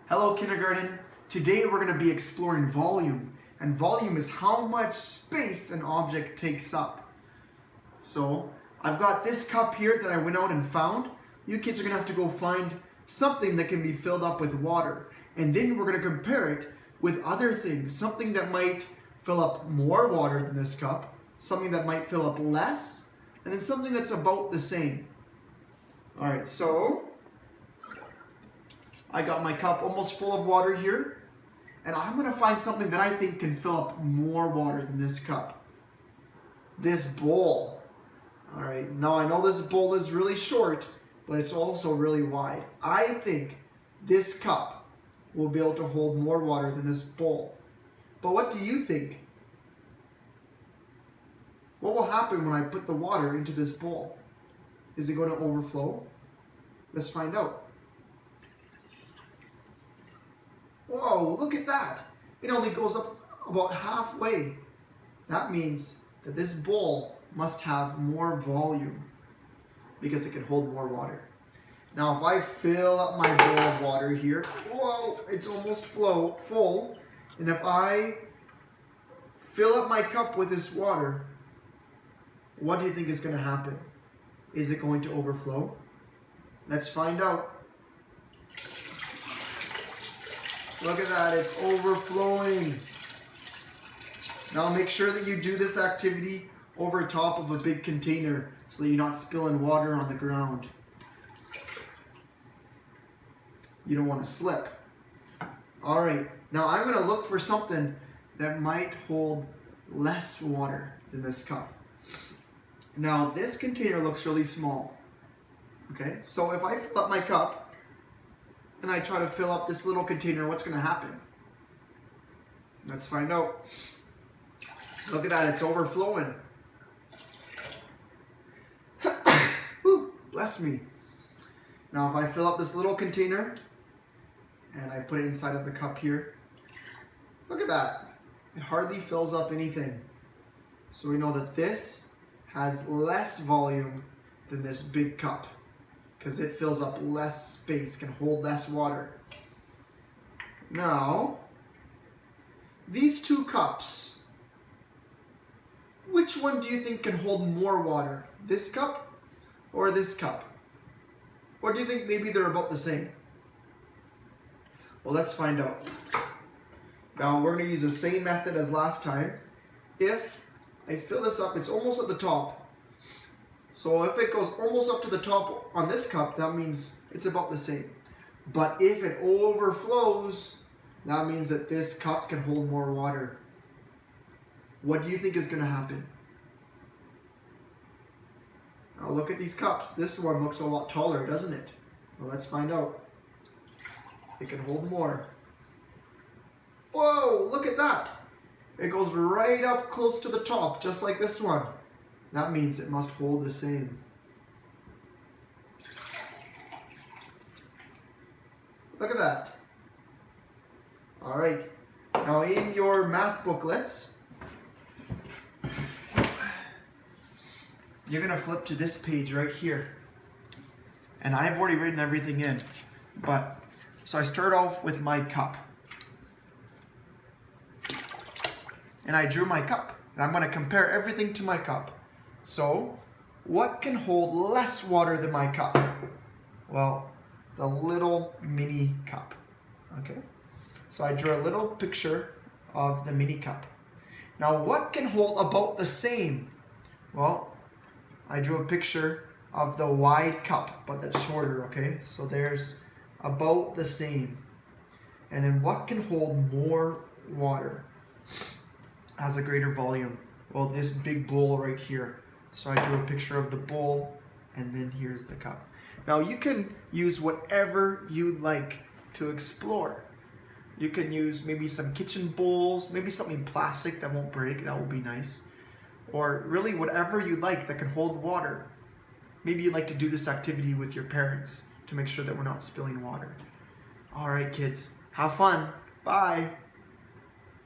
Hello kindergarten. Today we're going to be exploring volume. And volume is how much space an object takes up. So I've got this cup here that I went out and found. You kids are going to have to go find something that can be filled up with water. And then we're going to compare it with other things. Something that might fill up more water than this cup. Something that might fill up less. And then something that's about the same. Alright, so I got my cup almost full of water here, and I'm going to find something that I think can fill up more water than this cup. This bowl. Alright, now I know this bowl is really short, but it's also really wide. I think this cup will be able to hold more water than this bowl. But what do you think? What will happen when I put the water into this bowl? Is it going to overflow? Let's find out. Whoa, look at that. It only goes up about halfway. That means that this bowl must have more volume because it can hold more water. Now if I fill up my bowl of water here, whoa, it's almost full. And if I fill up my cup with this water, what do you think is going to happen? Is it going to overflow? Let's find out. Look at that, it's overflowing. Now make sure that you do this activity over top of a big container so that you're not spilling water on the ground. You don't want to slip. Alright, now I'm going to look for something that might hold less water than this cup. Now this container looks really small. Okay, so if I fill up my cup and I try to fill up this little container, what's going to happen? Let's find out. Look at that, it's overflowing. Whew, bless me. Now if I fill up this little container and I put it inside of the cup here, look at that. It hardly fills up anything. So we know that this has less volume than this big cup because it fills up less space, can hold less water. Now, these two cups, which one do you think can hold more water? This cup or this cup? Or do you think maybe they're about the same? Well, let's find out. Now, we're going to use the same method as last time. If I fill this up, it's almost at the top. So if it goes almost up to the top on this cup, that means it's about the same. But if it overflows, that means that this cup can hold more water. What do you think is going to happen? Now look at these cups. This one looks a lot taller, doesn't it? Well, let's find out. It can hold more. Whoa, look at that. It goes right up close to the top, just like this one. That means it must hold the same. Look at that. All right. Now in your math booklets, you're going to flip to this page right here. And I've already written everything in. So I start off with my cup. And I drew my cup. And I'm going to compare everything to my cup. So, what can hold less water than my cup? Well, the little mini cup. Okay? So I drew a little picture of the mini cup. Now, what can hold about the same? Well, I drew a picture of the wide cup, but that's shorter, okay? So there's about the same. And then what can hold more water? Has a greater volume. Well, this big bowl right here. So I drew a picture of the bowl, and then here's the cup. Now you can use whatever you'd like to explore. You can use maybe some kitchen bowls, maybe something plastic that won't break, that will be nice. Or really whatever you like that can hold water. Maybe you'd like to do this activity with your parents to make sure that we're not spilling water. All right, kids, have fun. Bye.